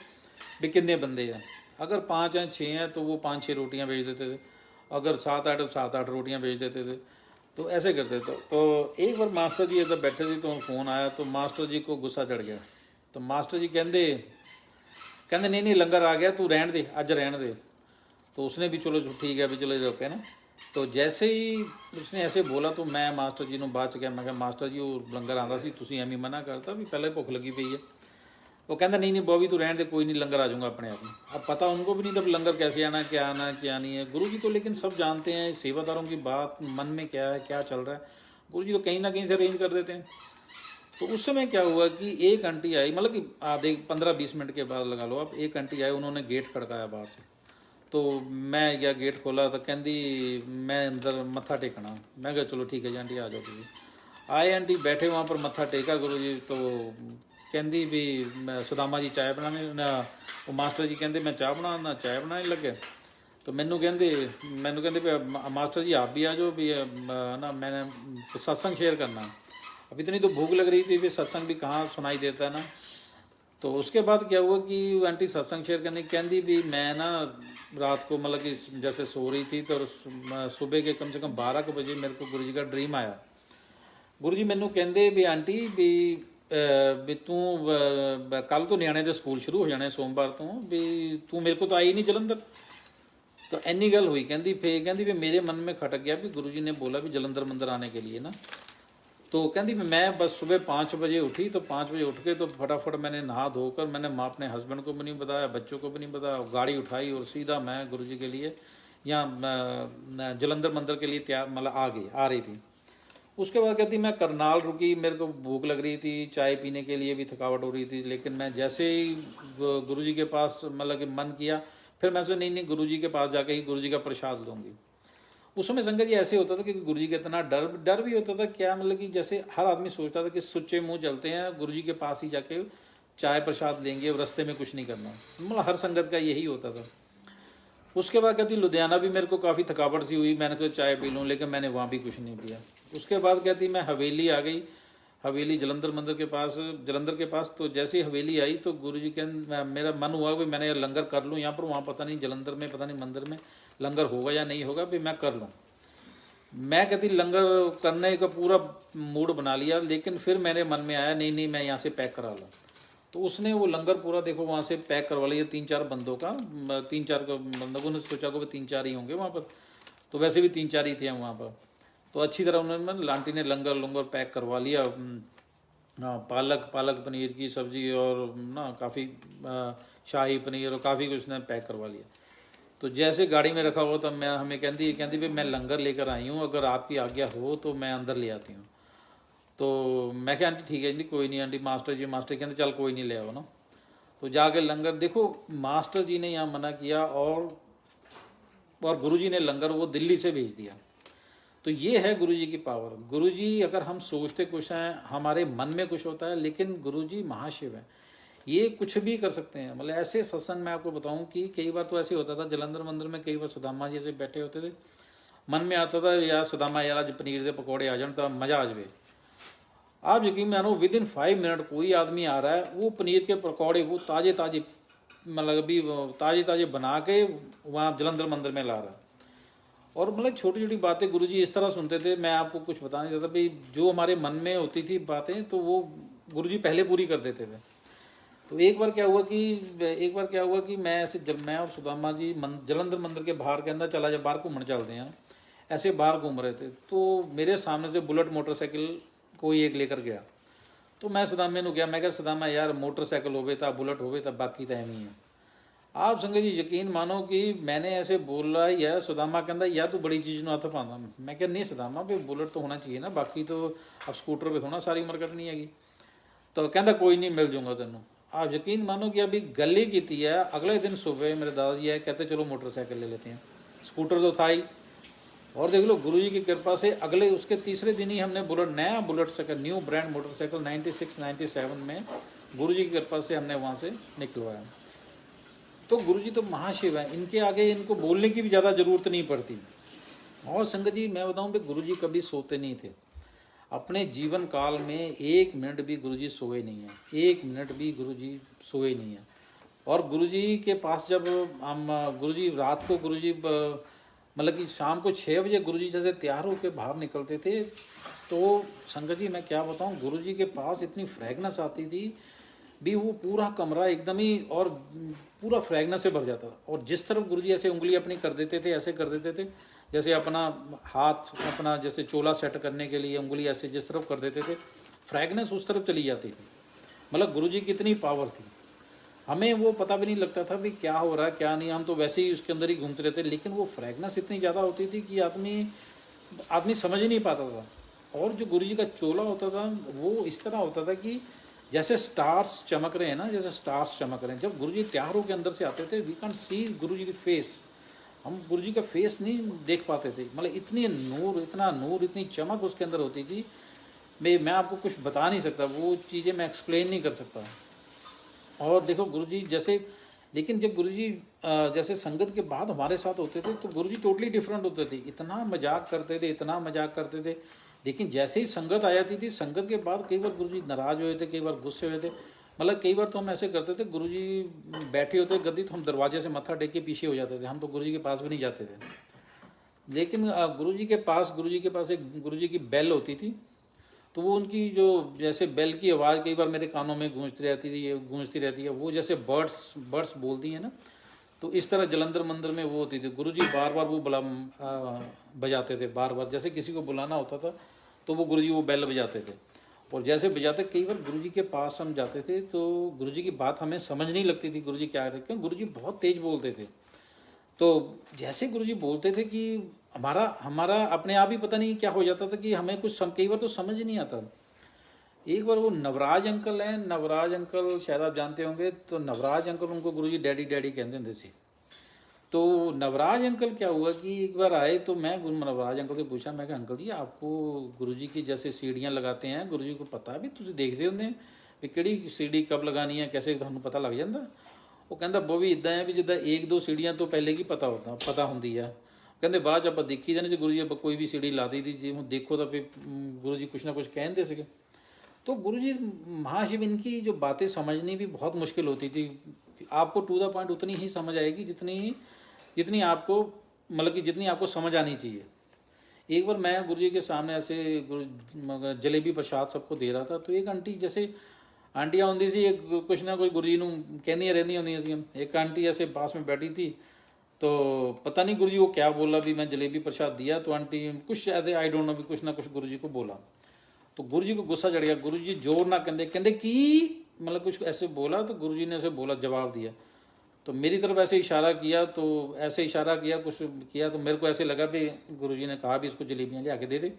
भी कितने बंदे हैं। अगर 5 हैं 6 हैं तो वो 5-6 रोटियां भेज देते थे, अगर 7-8 रोटियां भेज देते थे। तो ऐसे करते तो एक बार मास्टर जी इधर बैठे थे तो फोन आया तो मास्टर जी को गुस्सा चढ़ गया। तो मास्टर जी कहते कहते नहीं नहीं लंगर आ गया, तू रहन दे, अज रहन दे। तो उसने भी चलो ठीक है भी चलो रोके ना। तो जैसे ही उसने ऐसे बोला तो मैं मास्टर जी ਨੂੰ ਬਾਅਦ ਚ ਕਿਹਾ, ਮੈਂ ਕਿਹਾ ਮਾਸਟਰ ਜੀ ਉਹ ਲੰਗਰ ਆਂਦਾ ਸੀ, ਤੁਸੀਂ ਐਵੇਂ ਮਨਾ ਕਰਤਾ ਵੀ ਪਹਿਲੇ ਭੁੱਖ ਲੱਗੀ ਪਈ है। वो कहता नहीं नहीं बॉबी तू रहने दे, कोई नहीं लंगर आ जाऊंगा अपने आप में। अब पता उनको भी नहीं था लंगर कैसे आना क्या नहीं है। गुरु जी तो लेकिन सब जानते हैं सेवादारों की बात मन में क्या है क्या चल रहा है, गुरु जी तो कहीं ना कहीं से अरेंज कर देते हैं। तो उस समय क्या हुआ कि एक आंटी आई, मतलब कि आधे 15-20 मिनट के बाद लगा लो आप, एक आंटी आई, उन्होंने गेट खड़काया बाहर से। तो मैं गया गेट खोला तो कहती मैं अंदर मत्था टेकना। मैं कहा चलो ठीक है जी आंटी आ जाओ। तुझे आए आंटी बैठे वहाँ पर मत्था टेका गुरु जी। तो कहती भी सुदामा जी चाय बनाने ना, वो मास्टर जी कहते मैं चाय बना चाय बनाने लगे। तो मैनू कहते भी मास्टर जी आप भी आ जाओ भी ना, मैंने सत्संग शेयर करना। अब इतनी तो भूख लग रही थी भी सत्संग भी कहाँ सुनाई देता है ना। तो उसके बाद क्या हुआ कि आंटी सत्संग शेयर करने कहती भी मैं ना रात को मतलब कि जैसे सो रही थी तो सुबह के कम से कम 12 बजे मेरे को गुरु जी का ड्रीम आया। गुरु जी मैनू कहते भी आंटी भी तू कल तो न्याणे दे स्कूल शुरू हो जाने सोमवार तो, भी तू मेरे को तो आई नहीं जलंधर। तो इन्नी गल हुई। कहती भी मेरे मन में खटक गया भी गुरु जी ने बोला भी जलंधर मंदिर आने के लिए ना। तो कहती मैं बस सुबह 5 बजे उठी, तो 5 बजे उठ के तो फटाफट मैंने नहा धोकर मैंने माँ अपने हस्बैंड को भी नहीं बताया, बच्चों को भी नहीं बताया, गाड़ी उठाई और सीधा मैं गुरु जी के लिए यहाँ जलंधर मंदिर के लिए तैयार मतलब आ रही थी। उसके बाद कहती मैं करनाल रुकी, मेरे को भूख लग रही थी, चाय पीने के लिए भी थकावट हो रही थी। लेकिन मैं जैसे ही गुरु जी के पास मतलब कि मन किया, फिर मैं सोचा नहीं गुरु जी के पास जाके ही गुरु जी का प्रसाद लूँगी। उस समय संगत जी ऐसे होता था कि गुरु जी का इतना डर भी होता था क्या, मतलब कि जैसे हर आदमी सोचता था कि सुच्चे मुंह चलते हैं, गुरु जी के पास ही जाके चाय प्रसाद लेंगे और रास्ते में कुछ नहीं करना, मतलब हर संगत का यही होता था। उसके बाद कहती लुधियाना भी मेरे को काफ़ी थकावट सी हुई, मैंने कहा चाय पी लूँ, लेकिन मैंने वहाँ भी कुछ नहीं पिया। उसके बाद कहती मैं हवेली आ गई, हवेली जलंधर मंदिर के पास, जलंधर के पास। तो जैसे ही हवेली आई तो गुरु जी के मेरा मन हुआ कि मैंने लंगर कर लूँ यहाँ पर, वहाँ पता नहीं जलंधर में पता नहीं मंदिर में लंगर होगा या नहीं होगा, भी मैं कर लूँ। मैं कहती लंगर करने का पूरा मूड बना लिया, लेकिन फिर मेरे मन में आया नहीं नहीं मैं यहाँ से पैक करा लूँ। तो उसने वो लंगर पूरा देखो वहाँ से पैक करवा लिया 3-4 बंदों का, 3-4 बंदों ने सोचा को 3-4 ही होंगे वहाँ पर, तो वैसे भी 3-4 ही थे वहाँ पर। तो अच्छी तरह उन्होंने लांटी ने लंगर पैक करवा लिया। हाँ पालक पनीर की सब्जी और ना काफ़ी शाही पनीर और काफ़ी कुछ उसने पैक करवा लिया। तो जैसे गाड़ी में रखा हुआ तब मैं हमें कहती भी मैं लंगर लेकर आई हूँ, अगर आपकी आज्ञा हो तो मैं अंदर ले आती हूँ। तो मैं क्या आंटी ठीक है जी कोई नहीं आंटी, मास्टर कहते चल कोई नहीं ले आओ ना। तो जाके लंगर देखो मास्टर जी ने यहाँ मना किया और गुरु जी ने लंगर वो दिल्ली से भेज दिया। तो ये है गुरु जी की पावर। गुरु जी अगर हम सोचते कुछ हैं, हमारे मन में कुछ होता है, लेकिन गुरु जी महाशिव है, ये कुछ भी कर सकते हैं। मतलब ऐसे सत्संग मैं आपको बताऊं कि कई बार तो ऐसे होता था जलंधर मंदिर में, कई बार सुदामा जी से बैठे होते थे, मन में आता था यार सुदामा यार आज पनीर के पकौड़े आ जाए तो मज़ा आ जाए। आप यकीन मानो विदिन 5 मिनट कोई आदमी आ रहा है, वो पनीर के पकौड़े वो ताजे मतलब अभी ताजे बना के वहाँ जलंधर मंदिर में ला रहा है। और मतलब छोटी छोटी बातें गुरुजी इस तरह सुनते थे, मैं आपको कुछ बता नहीं चाहता भाई, जो हमारे मन में होती थी बातें तो वो गुरुजी पहले पूरी कर देते थे। तो एक बार क्या हुआ कि मैं ऐसे जब मैं और सुदामा जी जलंधर मंदिर के बाहर के अंदर चला जा बाहर घूमने चलते हैं, ऐसे बाहर घूम रहे थे तो मेरे सामने से बुलेट मोटरसाइकिल कोई एक लेकर गया। तो मैं सुदामे को गया, मैं क्या सुदामा यार मोटरसाइकिल होवे था बुलेट होवे था बाकी तो एवं ही है। आप संगत जी यकीन मानो कि मैंने ऐसे बोला यार सुदामा कहता यार तू बड़ी चीज़ हथ पाता। मैं क्या नहीं सुदामा भाई बुलेट तो होना चाहिए ना, बाकी तो अब स्कूटर पे थोड़ा सारी उम्र कटनी हैगी। तो कहता कोई नहीं मिल जाऊंगा तेनों। आप यकीन मानो कि अभी गल ही की है, अगले दिन सुबह मेरे दादाजी आए कहते चलो मोटरसाइकिल ले लेते हैं, स्कूटर तो था ही। और देख लो गुरुजी की कृपा से अगले उसके तीसरे दिन ही हमने नया bullet cycle new brand motorcycle 96-97 में गुरुजी की कृपा से हमने वहाँ से निकलवाया। तो गुरुजी तो महाशिव है, इनके आगे इनको बोलने की भी ज़्यादा ज़रूरत नहीं पड़ती। और संगत जी मैं बताऊँ भी गुरुजी कभी सोते नहीं थे, अपने जीवन काल में 1 मिनट भी गुरुजी सोए नहीं है, 1 मिनट भी गुरुजी सोए नहीं है। और गुरुजी के पास जब हम गुरुजी रात को गुरुजी मतलब कि शाम को 6 बजे गुरुजी जैसे तैयार होकर बाहर निकलते थे तो संगत जी मैं क्या बताऊं, गुरुजी के पास इतनी फ्रेगनेंस आती थी भी, वो पूरा कमरा एकदम ही और पूरा फ्रेगनेंस से भर जाता था। और जिस तरफ गुरुजी ऐसे उंगली अपनी कर देते थे, ऐसे कर देते थे जैसे अपना हाथ अपना जैसे चोला सेट करने के लिए उंगली ऐसे जिस तरफ कर देते थे, फ्रेगनेंस उस तरफ चली जाती थी। मतलब गुरुजी की इतनी पावर थी, हमें वो पता भी नहीं लगता था भी क्या हो रहा है क्या नहीं, हम तो वैसे ही उसके अंदर ही घूमते रहते। लेकिन वो फ्रेगनेंस इतनी ज़्यादा होती थी कि आदमी समझ ही नहीं पाता था। और जो गुरुजी का चोला होता था वो इस तरह होता था कि जैसे स्टार्स चमक रहे हैं ना, जैसे स्टार्स चमक रहे हैं। जब गुरुजी तैयार होकर अंदर से आते थे, वी कैन सी गुरुजी की फेस, हम गुरुजी का फेस नहीं देख पाते थे। मतलब इतनी नूर, इतना नूर, इतनी चमक उसके अंदर होती थी, मैं आपको कुछ बता नहीं सकता, वो चीज़ें मैं एक्सप्लेन नहीं कर सकता। और देखो गुरुजी जैसे, लेकिन जब गुरुजी जैसे संगत के बाद हमारे साथ होते थे तो गुरुजी टोटली डिफरेंट होते थे, इतना मजाक करते थे, इतना मजाक करते थे। लेकिन जैसे ही संगत आ जाती थी, संगत के बाद कई बार गुरुजी नाराज हुए थे, कई बार गुस्से हुए थे। मतलब कई बार तो हम ऐसे करते थे, गुरुजी बैठे होते गद्दी तो हम दरवाजे से मत्था टेक के पीछे हो जाते थे, हम तो गुरुजी के पास भी नहीं जाते थे। लेकिन गुरुजी के पास एक गुरुजी की बेल होती थी, तो वो उनकी जो जैसे बेल की आवाज़ कई बार मेरे कानों में गूंजती रहती है, वो जैसे बर्ड्स बोलती है ना, तो इस तरह जलंधर मंदिर में वो होती थी। गुरुजी बार बार वो बजाते थे, बार बार जैसे किसी को बुलाना होता था तो वो गुरुजी वो बेल बजाते थे। और जैसे बजाते, कई बार गुरुजी के पास हम जाते थे तो गुरुजी की बात हमें समझ नहीं लगती थी, गुरुजी क्या रहे, क्यों गुरुजी बहुत तेज बोलते थे। तो जैसे गुरुजी बोलते थे कि हमारा हमारा अपने आप ही पता नहीं क्या हो जाता था कि हमें कुछ कई बार तो समझ ही नहीं आता। एक बार वो नवराज अंकल हैं, नवराज अंकल शायद आप जानते होंगे, तो नवराज अंकल उनको गुरुजी डैडी डैडी कहते थे थे। तो नवराज अंकल क्या हुआ कि एक बार आए तो मैं नवराज अंकल से पूछा, मैं कहा अंकल जी आपको गुरुजी की जैसे सीढ़ियाँ लगाते हैं, गुरुजी को पता भी तुझे देखते होंगे भी ਕਿਹੜੀ सीढ़ी कब लगानी है, कैसे ਤੁਹਾਨੂੰ पता लग ਜਾਂਦਾ। ਉਹ ਕਹਿੰਦਾ ਬੋਵੀ ਇਦਾਂ ਹੈ ਵੀ ਜਿੱਦਾਂ 1-2 सीढ़ियाँ तो पहले की पता ਹੁੰਦੀ ਆ। ਕਹਿੰਦੇ ਬਾਅਦ ਚ ਆਪਾਂ ਦੇਖੀ ਜਾਣੇ, ਜੇ ਗੁਰੂ ਜੀ ਆਪਾਂ ਕੋਈ ਵੀ सीढ़ी ਲਾ दी ਜੇ ਹੁਣ देखो तो फिर गुरु जी कुछ ना कुछ ਕਹਿੰਦੇ ਸੀਗੇ। तो गुरु जी महाशिव इनकी जो बातें समझनी भी बहुत मुश्किल होती थी। आपको टू द पॉइंट उतनी ही समझ आएगी जितनी आपको, मतलब कि जितनी आपको समझ आनी चाहिए। एक बार मैं गुरु जी के सामने ऐसे जलेबी प्रसाद सबको दे रहा था, तो एक आंटी जैसे आंटियाँ होंगी सी, एक कुछ ना कोई गुरु जी ਨੂੰ ਕਹਿੰਦੀਆਂ ਰਹਿੰਦੀਆਂ ਹੁੰਦੀਆਂ ਸੀ। एक आंटी ऐसे पास में बैठी थी, तो पता नहीं गुरु जी को क्या बोला भी मैं जलेबी प्रसाद दिया, तो आंटी कुछ ऐसे आई डोंट नो भी कुछ ना कुछ गुरु जी को बोला। तो गुरु जी को गुस्सा चढ़ गया, गुरु जी जोर ना कहते कि मतलब कुछ ऐसे बोला, तो गुरु जी ने ऐसे बोला, जवाब दिया। तो मेरी तरफ ऐसे इशारा किया, तो ऐसे इशारा किया, कुछ किया, तो मेरे को ऐसे लगा भी गुरु जी ने कहा भी इसको जलेबियाँ लिया के दे दे।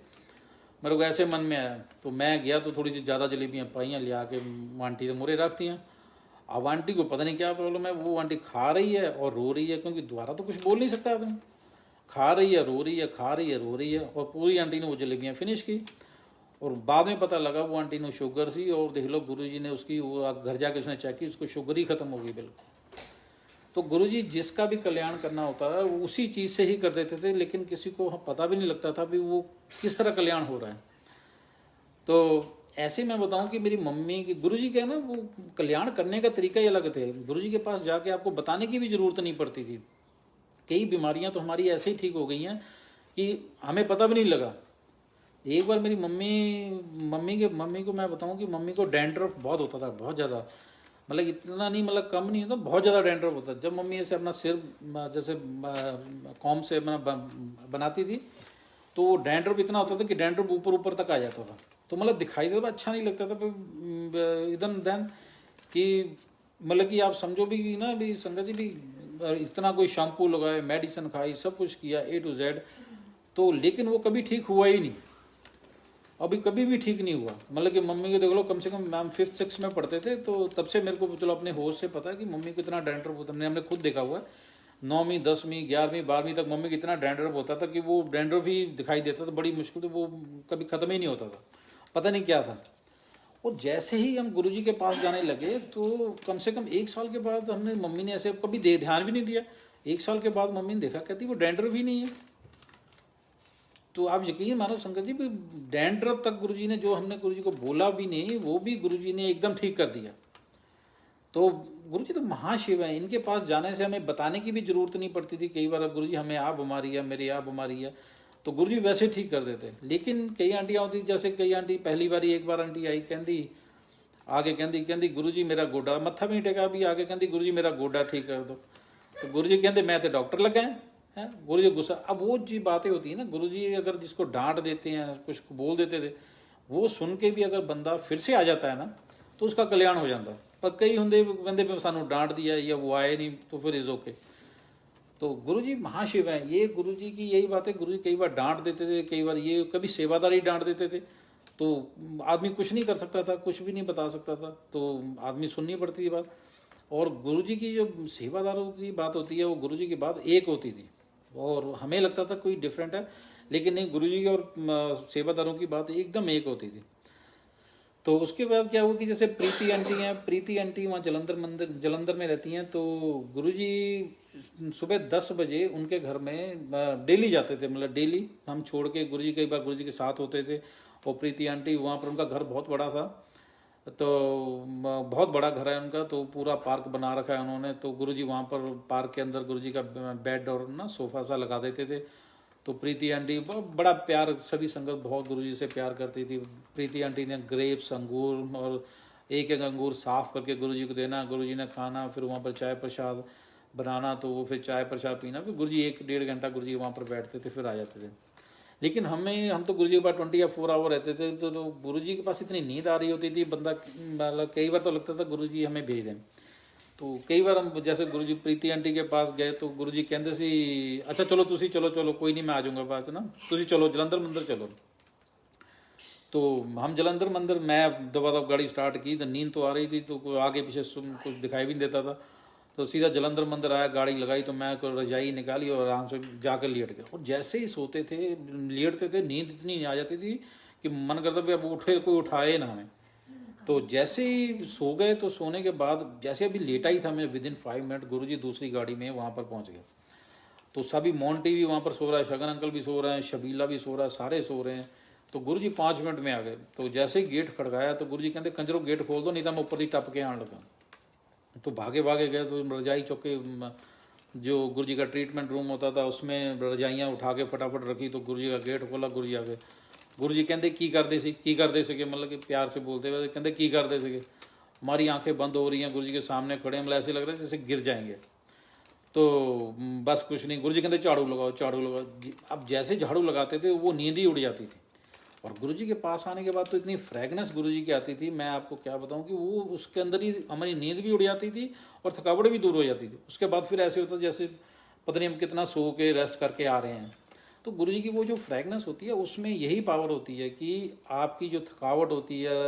मेरे को ऐसे मन में आया, तो मैं गया तो थोड़ी सी ज़्यादा जलेबियाँ पाइयाँ, लिया के आंटी के मुरे रख दियाँ। अब आंटी को पता नहीं क्या प्रॉब्लम है, वो आंटी खा रही है और रो रही है, क्योंकि दोबारा तो कुछ बोल नहीं सकता आदमी। खा रही है, रो रही है, खा रही है, रो रही है, और पूरी आंटी ने वो जलेबियाँ फिनिश की। और बाद में पता लगा वो आंटी ने शुगर सी, और देख लो गुरुजी ने उसकी वो घर जाके उसने चेक की, उसको शुगर ही खत्म हो गई बिल्कुल। तो गुरुजी जिसका भी कल्याण करना होता है वो उसी चीज़ से ही कर देते थे, लेकिन किसी को पता भी नहीं लगता था भी वो किस तरह कल्याण हो रहा है। तो ऐसे मैं बताऊं कि मेरी मम्मी की गुरुजी के ना वो कल्याण करने का तरीका ही अलग थे। गुरुजी के पास जाके आपको बताने की भी ज़रूरत नहीं पड़ती थी। कई बीमारियां तो हमारी ऐसे ही ठीक हो गई हैं कि हमें पता भी नहीं लगा। एक बार मेरी मम्मी को मैं बताऊं कि मम्मी को डैंड्रफ बहुत होता था, बहुत ज़्यादा, मतलब इतना नहीं, मतलब कम नहीं होता, बहुत ज़्यादा डैंड्रफ होता। जब मम्मी ऐसे अपना सिर जैसे कॉम से बनाती थी, तो वो डैंड्रफ इतना होता था कि डैंड्रफ ऊपर ऊपर तक आ जाता था, तो मतलब दिखाई देता था, अच्छा नहीं लगता था। इधन दैन कि मतलब कि आप समझो भी ना भी संगत जी भी इतना कोई शैम्पू लगाए, मेडिसिन खाई, सब कुछ किया A to Z, तो लेकिन वो कभी ठीक हुआ ही नहीं, अभी कभी भी ठीक नहीं हुआ। मतलब कि मम्मी को देख लो, कम से कम मैम 5th 6th में पढ़ते थे, तो तब से मेरे को चलो अपने होश से पता है कि मम्मी को इतना डैंड्रफ होता, हमने खुद देखा हुआ है। 9वीं 10वीं 11वीं 12वीं तक मम्मी को इतना डैंड्रफ होता था कि वो डैंड्रफ ही दिखाई देता था, बड़ी मुश्किल से, वो कभी ख़त्म ही नहीं होता था, पता नहीं क्या था। और जैसे ही हम गुरुजी के पास जाने लगे, तो कम से कम 1 साल के बाद हमने, मम्मी ने ऐसे कभी ध्यान भी नहीं दिया। 1 साल के बाद मम्मी ने देखा, कहती वो डैंड्रफ ही नहीं है। तो आप यकीन मानो संगत जी, डैंड्रफ तक गुरुजी ने, जो हमने गुरुजी को बोला भी नहीं, वो भी गुरुजी ने एकदम ठीक कर दिया। तो गुरुजी तो महाशिव हैं, इनके पास जाने से हमें बताने की भी जरूरत नहीं पड़ती थी। कई बार अब गुरुजी हमें आ बीमारी है, मेरी आ बीमारी है, तो गुरुजी वैसे ठीक कर देते। लेकिन कई आंटियां होती, जैसे कई आंटी पहली बार एक बार आंटी आई, कहती आगे कहती गुरुजी मेरा गोडा, मत्था भी नहीं टेका भी, आगे कहती गुरुजी मेरा गोडा ठीक कर दो। तो गुरुजी कहते मैं तो डॉक्टर लगा है। गुरुजी गुस्सा। अब वो जी बातें होती है ना, गुरुजी अगर जिसको डांट देते हैं, कुछ बोल देते थे, वो सुन के भी अगर बंदा फिर से आ जाता है ना, तो उसका कल्याण हो जाता। पर कई होंगे बंदे पे सानू डांट दिया या वो आए नहीं, तो फिर इज ओके। तो गुरुजी महाशिव हैं, ये गुरुजी की यही बात है। गुरुजी कई बार डांट देते थे, कई बार ये कभी सेवादारी डांट देते थे, तो आदमी कुछ नहीं कर सकता था, कुछ भी नहीं बता सकता था, तो आदमी सुननी पड़ती थी बात। और गुरुजी की जो सेवादारों की बात होती है, वो गुरुजी की बात एक होती थी, और हमें लगता था कोई डिफरेंट है, लेकिन नहीं, गुरुजी की और सेवादारों की बात एकदम एक होती थी। तो उसके बाद क्या हुआ कि जैसे प्रीति आंटी हैं, प्रीति आंटी वहाँ जलंधर में रहती हैं। तो गुरुजी सुबह 10 बजे उनके घर में डेली जाते थे, मतलब डेली हम छोड़ के गुरुजी, कई बार गुरुजी के साथ होते थे। और प्रीति आंटी वहाँ पर, उनका घर बहुत बड़ा था, तो बहुत बड़ा घर है उनका, तो पूरा पार्क बना रखा है उन्होंने। तो गुरुजी वहाँ पर पार्क के अंदर गुरुजी का बेड और ना सोफा सा लगा देते थे। तो प्रीति आंटी बड़ा प्यार, सभी संगत बहुत गुरुजी से प्यार करती थी। प्रीति आंटी ने ग्रेप्स, अंगूर, और एक एक अंगूर साफ करके गुरुजी को देना, गुरुजी ने खाना, फिर वहाँ पर चाय प्रसाद बनाना, तो वो फिर चाय प्रसाद पीना, फिर गुरुजी 1-1.5 घंटा गुरुजी वहाँ पर बैठते थे, फिर आ जाते थे। लेकिन हम तो गुरुजी के पास 24 आवर रहते थे, तो गुरुजी के पास इतनी नींद आ रही होती थी, बंदा मतलब कई बार तो लगता था गुरुजी हमें भेज दें। तो कई बार हम जैसे गुरुजी प्रीति आंटी के पास गए, तो गुरुजी कहते सी अच्छा चलो तुसी चलो चलो, कोई नहीं मैं आ जाऊंगा पास ना, तुसी चलो जलंधर मंदिर चलो। तो हम जलंधर मंदिर, मैं दबा गाड़ी स्टार्ट की, तो नींद तो आ रही थी, तो आगे पीछे कुछ दिखाई भी नहीं देता था। तो सीधा जलंधर मंदिर आया, गाड़ी लगाई, तो मैं रजाई निकाली और आराम से जाकर लेट गया। और जैसे ही सोते थे, लेटते थे, नींद इतनी आ जाती थी कि मन करता भी अब उठे, कोई उठाए ना हमें। तो जैसे ही सो गए, तो सोने के बाद जैसे अभी लेटा ही था मैं, विदिन 5 मिनट गुरुजी दूसरी गाड़ी में वहाँ पर पहुँच गए। तो सभी मोंटी भी वहाँ पर सो रहा है, शगन अंकल भी सो रहे हैं, शबीला भी सो रहा है, सारे सो रहे हैं। तो गुरुजी 5 मिनट में आ गए। तो जैसे ही गेट खड़काया, तो गुरुजी कहते कंजरो गेट खोल दो, नहीं तो मैं ऊपर ही टप के आने लगा। तो भागे भागे गए, तो रजाई चौके, जो गुरुजी का ट्रीटमेंट रूम होता था, उसमें रजाइयाँ उठा के फटाफट रखी। तो गुरुजी का गेट खोला, गुरुजी आ गए। गुरुजी कहते की करते सके, मतलब कि प्यार से बोलते हुए कहते की करते सके। हमारी आंखें बंद हो रही हैं, गुरुजी के सामने खड़े, मतलब ऐसे लग रहा है जैसे गिर जाएंगे। तो बस कुछ नहीं, गुरुजी कहते झाड़ू लगाओ झाड़ू लगाओ। अब जैसे झाड़ू लगाते थे, वो नींद ही उड़ जाती थी। और गुरुजी के पास आने के बाद तो इतनी फ्रेगनेंस गुरुजी की आती थी, मैं आपको क्या बताऊं, कि वो उसके अंदर ही हमारी नींद भी उड़ जाती थी और थकावट भी दूर हो जाती थी। उसके बाद फिर ऐसे होता जैसे पता नहीं हम कितना सो के रेस्ट करके आ रहे हैं। तो गुरुजी की वो जो फ्रेगनेंस होती है, उसमें यही पावर होती है कि आपकी जो थकावट होती है,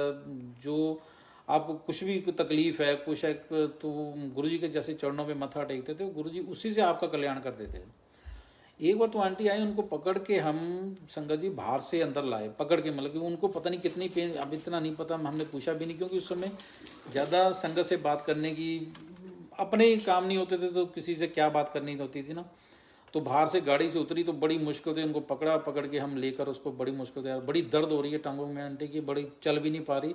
जो आपको कुछ भी तकलीफ है, कुछ है, तो गुरुजी के जैसे चरणों पे मत्था टेकते थे, गुरुजी उसी से आपका कल्याण कर देते थे। एक बार तो आंटी आई, उनको पकड़ के हम संगत जी बाहर से अंदर लाए, पकड़ के, मतलब कि उनको पता नहीं कितनी पेन, अब इतना नहीं पता, हमने पूछा भी नहीं, क्योंकि उस समय ज़्यादा संगत से बात करने की, अपने काम नहीं होते थे, तो किसी से क्या बात करनी होती थी ना। तो बाहर से गाड़ी से उतरी, तो बड़ी मुश्किल से उनको पकड़ के हम लेकर उसको, बड़ी मुश्किल से, यार बड़ी दर्द हो रही है टांगों में आंटी की, बड़ी चल भी नहीं पा रही।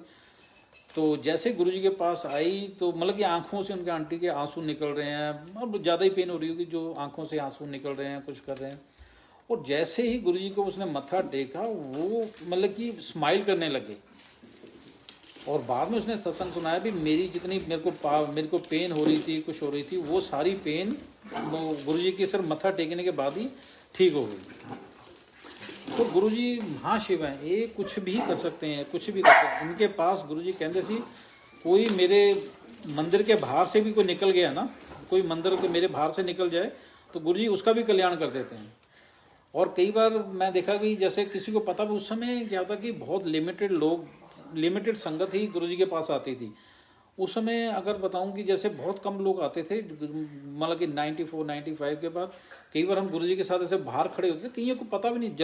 तो जैसे गुरुजी के पास आई, तो मतलब कि आंखों से उनके आंटी के आंसू निकल रहे हैं, और ज़्यादा ही पेन हो रही होगी, जो आंखों से आंसू निकल रहे हैं, कुछ कर रहे हैं। और जैसे ही गुरुजी को उसने मत्था टेका, वो मतलब कि स्माइल करने लगे। और बाद में उसने सत्संग सुनाया भी, मेरी जितनी मेरे को पेन हो रही थी, कुछ हो रही थी, वो सारी पेन गुरुजी के सिर्फ मत्था टेकने के बाद ही ठीक हो गई। तो गुरुजी महाशिव हैं, ये कुछ भी कर सकते हैं, कुछ भी कर सकते हैं। इनके पास गुरुजी कहते थे, कोई मेरे मंदिर के बाहर से भी कोई निकल गया ना, कोई मंदिर के मेरे बाहर से निकल जाए, तो गुरुजी उसका भी कल्याण कर देते हैं। और कई बार मैं देखा कि जैसे किसी को पता भी, उस समय क्या होता कि बहुत लिमिटेड संगत ही गुरुजी के पास आती थी। उस समय अगर बताऊं कि जैसे बहुत कम लोग आते थे, मतलब कि 94-95 के बाद कई बार हम गुरुजी के साथ ऐसे बाहर खड़े होते थे, कईयों को पता भी नहीं,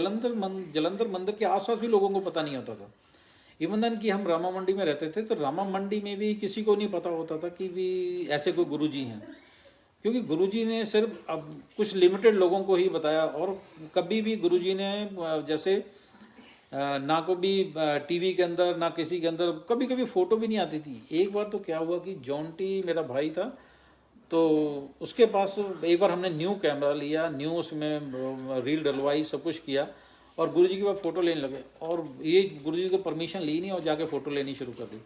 जलंधर मंदिर के आसपास भी लोगों को पता नहीं होता था। इवन देन कि हम रामा मंडी में रहते थे, तो रामा मंडी में भी किसी को नहीं पता होता था कि भी ऐसे कोई गुरुजी हैं, क्योंकि गुरुजी ने सिर्फ अब कुछ लिमिटेड लोगों को ही बताया। और कभी भी गुरुजी ने जैसे ना को भी टीवी के अंदर ना किसी के अंदर कभी कभी फोटो भी नहीं आती थी। एक बार तो क्या हुआ कि जॉन्टी मेरा भाई था, तो उसके पास एक बार हमने न्यू कैमरा लिया, न्यू उसमें रील डलवाई, सब कुछ किया और गुरुजी के पास फोटो लेने लगे और ये गुरुजी को परमिशन ली नहीं और जाके फोटो लेनी शुरू कर दी।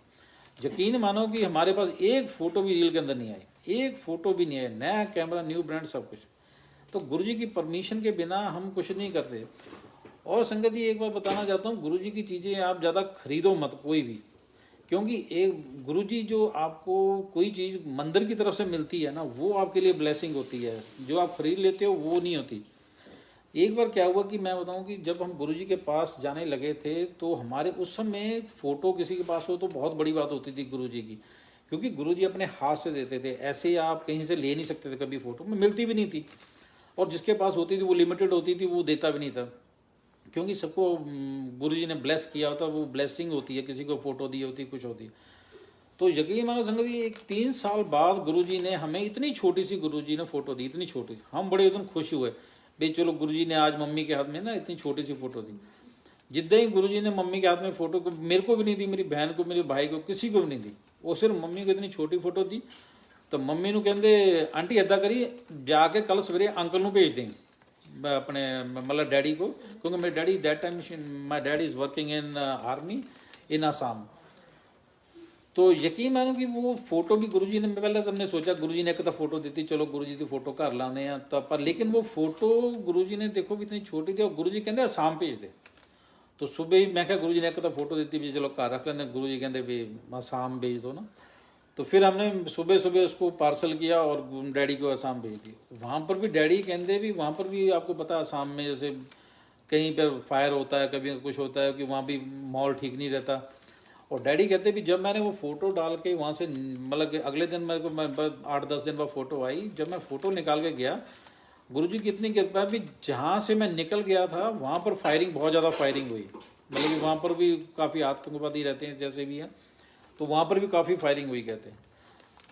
यकीन मानो कि हमारे पास एक फोटो भी रील के अंदर नहीं आई, एक फोटो भी नहीं आई, नया कैमरा, न्यू ब्रांड, सब कुछ। तो गुरुजी की परमिशन के बिना हम कुछ नहीं करते। और संगत जी एक बार बताना चाहता हूँ, गुरुजी की चीज़ें आप ज़्यादा खरीदो मत कोई भी, क्योंकि एक गुरुजी जो आपको कोई चीज़ मंदिर की तरफ से मिलती है ना, वो आपके लिए ब्लेसिंग होती है, जो आप खरीद लेते हो वो नहीं होती। एक बार क्या हुआ कि मैं बताऊं कि जब हम गुरुजी के पास जाने लगे थे तो हमारे उस समय फोटो किसी के पास हो तो बहुत बड़ी बात होती थी गुरुजी की, क्योंकि गुरुजी अपने हाथ से देते थे, ऐसे आप कहीं से ले नहीं सकते थे, कभी फोटो में मिलती भी नहीं थी, और जिसके पास होती थी वो लिमिटेड होती थी, वो देता भी नहीं था, क्योंकि सबको गुरुजी ने ब्लेस किया होता, वो ब्लेसिंग होती है, किसी को फोटो दी होती, कुछ होती। तो यकीन मानो संगत जी, एक 3 साल बाद गुरुजी ने हमें इतनी छोटी सी गुरुजी ने फोटो दी, इतनी छोटी, हम बड़े एकदम खुश हुए भाई चलो गुरुजी ने आज मम्मी के हाथ में ना इतनी छोटी सी फोटो दी। जिद्दे ही गुरुजी ने मम्मी के हाथ में फोटो को, मेरे को भी नहीं दी, मेरी बहन को, मेरे भाई को, किसी को भी नहीं दी, वो सिर्फ मम्मी को इतनी छोटी फोटो दी। तो मम्मी ਨੂੰ ਕਹਿੰਦੇ आंटी इदा करिए जाके कल सवेरे अंकल ਨੂੰ भेज दें अपने मतलब डैडी को, क्योंकि मेरे daddy that time my daddy is working in army इन आसाम। तो यकीन मानो कि वो फोटो भी गुरुजी ने, पहले तो हमने सोचा गुरुजी ने एक तो फोटो दी थी, चलो गुरुजी की फोटो घर लाने हैं तो पर, लेकिन वो फोटो गुरुजी ने देखो भी इतनी छोटी थी और गुरुजी कहते आसाम भेज दे। तो सुबह ही मैं क्या गुरुजी ने एक तो फोटो दी थी भी चलो घर रख लेने, गुरुजी कहते भी आसाम भेज दो ना। तो फिर हमने सुबह सुबह उसको पार्सल किया और डैडी को आसाम भेज दी। वहाँ पर भी डैडी कहते भी, वहाँ पर भी आपको पता है आसाम में जैसे कहीं पर फायर होता है, कभी कुछ होता है कि वहाँ भी माहौल ठीक नहीं रहता। और डैडी कहते भी जब मैंने वो फोटो डाल के वहाँ से, मतलब अगले दिन मेरे को 8-10 दिन बाद फोटो आई, जब मैं फोटो निकाल के गया, गुरुजी की इतनी कृपा भी जहाँ से मैं निकल गया था वहाँ पर फायरिंग, बहुत ज़्यादा फायरिंग हुई, मतलब कि वहाँ पर भी काफ़ी आतंकवादी रहते हैं जैसे भी हैं, तो वहाँ पर भी काफ़ी फायरिंग हुई कहते हैं।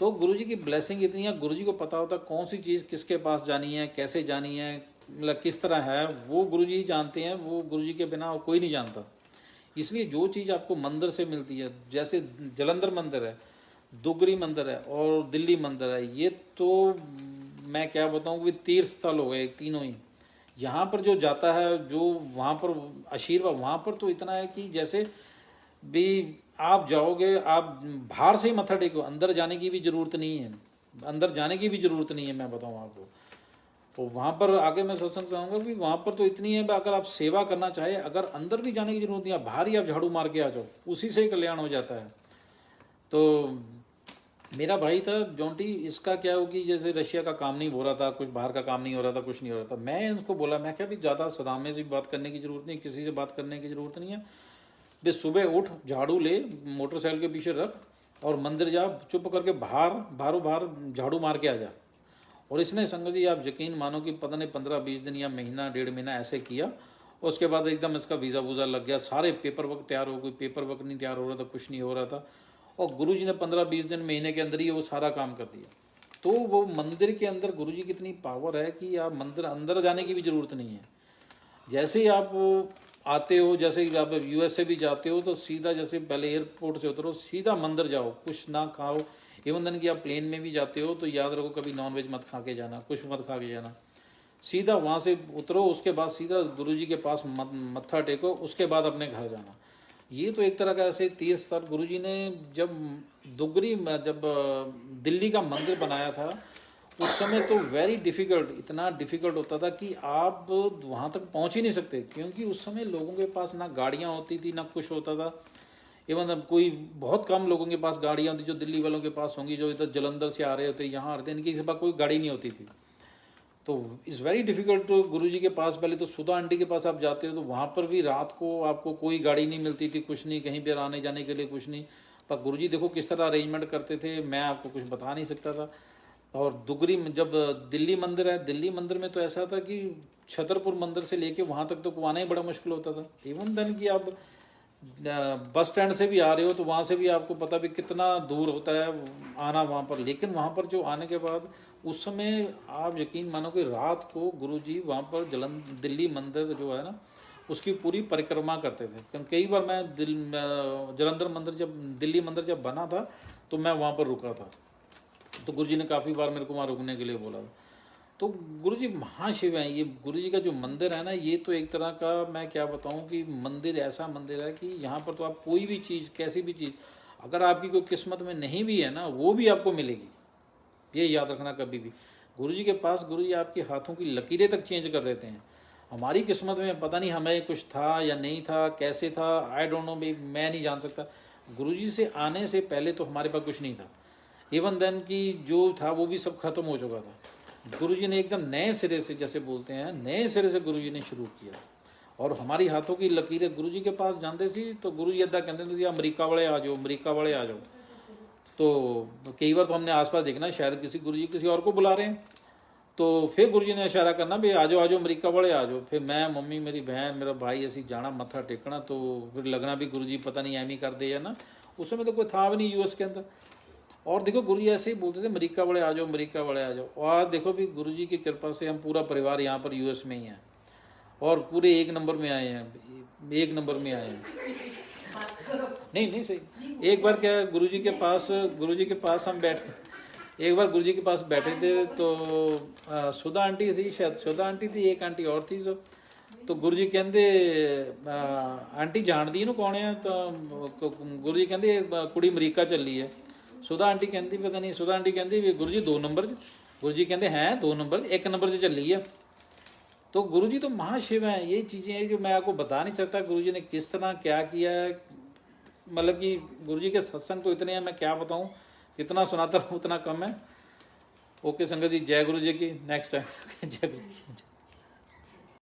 तो गुरुजी की ब्लेसिंग इतनी है, गुरुजी को पता होता कौन सी चीज़ किसके पास जानी है, कैसे जानी है, मतलब किस तरह है, वो गुरुजी ही जानते हैं, वो गुरुजी के बिना कोई नहीं जानता। इसलिए जो चीज़ आपको मंदिर से मिलती है, जैसे जलंधर मंदिर है, दुगरी मंदिर है और दिल्ली मंदिर है, ये तो मैं क्या बताऊँ कि तीर्थ स्थल हो गए तीनों ही। यहाँ पर जो जाता है, जो वहाँ पर आशीर्वाद, वहाँ पर तो इतना है कि जैसे भी आप जाओगे, आप बाहर से ही मत्था टेको, अंदर जाने की भी जरूरत नहीं है, अंदर जाने की भी जरूरत नहीं है, मैं बताऊँ आपको। तो वहाँ पर आगे मैं सत्संग चाहूँगा कि वहाँ पर तो इतनी है, अगर आप सेवा करना चाहे, अगर अंदर भी जाने की जरूरत नहीं है, बाहर ही आप झाड़ू मार के आ जाओ, उसी से ही कल्याण हो जाता है। तो मेरा भाई था जॉन्टी, इसका क्या हो कि जैसे रशिया का काम नहीं हो रहा था, कुछ बाहर का काम नहीं हो रहा था, कुछ नहीं हो रहा था। मैं उसको बोला, मैं क्या भी ज़्यादा सदामे से बात करने की जरूरत नहीं, किसी से बात करने की जरूरत नहीं है, बस सुबह उठ, झाड़ू ले, मोटरसाइकिल के पीछे रख और मंदिर जा, चुप करके बाहर झाड़ू मार के आ जा। और इसने संगत जी आप यकीन मानो कि पता नहीं 15-20 दिन या महीना 1.5 महीना ऐसे किया, उसके बाद एकदम इसका वीज़ा वूज़ा लग गया, सारे पेपर वर्क तैयार हो गए, पेपर वर्क नहीं तैयार हो रहा था, कुछ नहीं हो रहा था, और गुरुजी ने 15-20 दिन महीने के अंदर ही वो सारा काम कर दिया। तो वो मंदिर के अंदर गुरुजी की इतनी पावर है कि आप मंदिर अंदर जाने की भी ज़रूरत नहीं है। जैसे ही आप आते हो, जैसे ही आप यूएस से भी जाते हो तो सीधा, जैसे पहले एयरपोर्ट से उतरो सीधा मंदिर जाओ, कुछ ना खाओ, इवन दिन कि आप प्लेन में भी जाते हो तो याद रखो कभी नॉनवेज मत खा के जाना, कुछ मत खा के जाना, सीधा वहाँ से उतरो, उसके बाद सीधा गुरुजी के पास मत्था टेको, उसके बाद अपने घर जाना। ये तो एक तरह का ऐसे तीर्थ स्थल गुरुजी ने जब दुगरी में, जब दिल्ली का मंदिर बनाया था, उस समय तो वेरी डिफ़िकल्ट, इतना डिफ़िकल्ट होता था कि आप वहाँ तक पहुँच ही नहीं सकते, क्योंकि उस समय लोगों के पास ना गाड़ियाँ होती थी ना कुछ होता था। इवन अब कोई बहुत कम लोगों के पास गाड़ियाँ होती जो दिल्ली वालों के पास होंगी, जो इधर जलंधर से आ रहे होते, यहाँ आते, इनकी पास कोई गाड़ी नहीं होती थी। तो इज़ वेरी डिफ़िकल्ट। तो गुरुजी के पास पहले तो सुधा आंटी के पास आप जाते हो तो वहाँ पर भी रात को आपको कोई गाड़ी नहीं मिलती थी, कुछ नहीं, कहीं पर आने जाने के लिए कुछ नहीं। पर गुरुजी देखो किस तरह अरेंजमेंट करते थे, मैं आपको कुछ बता नहीं सकता था। और दुगरी में जब दिल्ली मंदिर है, दिल्ली मंदिर में तो ऐसा था कि छतरपुर मंदिर से लेके वहाँ तक तो आना ही बड़ा मुश्किल होता था। इवन देन कि आप बस स्टैंड से भी आ रहे हो तो वहाँ से भी आपको पता भी कितना दूर होता है आना वहाँ पर। लेकिन वहाँ पर जो आने के बाद उस समय आप यकीन मानो कि रात को गुरुजी वहाँ पर दिल्ली मंदिर जो है ना, उसकी पूरी परिक्रमा करते थे। क्योंकि कई बार मैं जलंधर मंदिर दिल्ली मंदिर जब बना था तो मैं वहाँ पर रुका था, तो गुरुजी ने काफ़ी बार मेरे को वहाँ रुकने के लिए बोला था। तो गुरुजी महाशिव हैं। ये गुरुजी का जो मंदिर है ना, ये तो एक तरह का मैं क्या बताऊँ कि मंदिर ऐसा मंदिर है कि यहाँ पर तो आप कोई भी चीज़, कैसी भी चीज़ अगर आपकी कोई किस्मत में नहीं भी है ना, वो भी आपको मिलेगी। ये याद रखना कभी भी। गुरुजी के पास गुरुजी आपके हाथों की लकीरें तक चेंज कर देते हैं। हमारी किस्मत में पता नहीं हमें कुछ था या नहीं था, कैसे था, आई डोंट नो भाई, मैं नहीं जान सकता। गुरुजी से आने से पहले तो हमारे पास कुछ नहीं था। इवन देन की जो था वो भी सब खत्म हो चुका था। गुरुजी ने एकदम नए सिरे से, जैसे बोलते हैं, नए सिरे से गुरुजी ने शुरू किया। और हमारी हाथों की लकीरें गुरुजी के पास जाते सी तो गुरुजी अदा कहते थे अमरीका वाले आ जाओ, अमरीका वाले आ जाओ। तो कई बार तो हमने आसपास देखना शायद किसी गुरुजी किसी और को बुला रहे हैं, तो फिर गुरुजी ने इशारा करना भी आ जाओ अमरीका वाले आ जाओ। फिर मैं, मम्मी, मेरी बहन, मेरा भाई ऐसी जाना मत्था टेकना, तो फिर लगना भी गुरुजी पता नहीं एम ही कर दे या ना। उस समय तो कोई था भी नहीं यूएस के अंदर। और देखो गुरुजी ऐसे ही बोलते थे अमरीका वाले आ जाओ, अमरीका वाले आ जाओ। और देखो भी गुरुजी की कृपा से हम पूरा परिवार यहाँ पर यूएस में ही हैं और पूरे 1 नंबर में आए हैं, 1 नंबर में आए हैं। नहीं सही। एक बार क्या गुरुजी के पास हम बैठे, एक बार गुरुजी के पास बैठे थे तो सुधा आंटी थी, शायद सुधा आंटी थी, एक आंटी और थी। तो गुरुजी कहते आंटी जानती इनू कौन है? तो गुरुजी कहते कुड़ी अमरीका चली है। सुधा आंटी कहती पता नहीं, सुधा आंटी कहती गुरुजी 2 नंबर च। गुरुजी कहते हैं 2 नंबर, 1 नंबर च चली है। तो गुरुजी तो महाशिव हैं। ये चीज़ें हैं जो मैं आपको बता नहीं सकता गुरुजी ने किस तरह क्या किया है। मतलब कि गुरुजी के सत्संग तो इतने हैं, मैं क्या बताऊं, जितना सुनाता रहूं उतना कम है। ओके संगत जी, जय गुरु जी की। नेक्स्ट टाइम जय गुरु जी।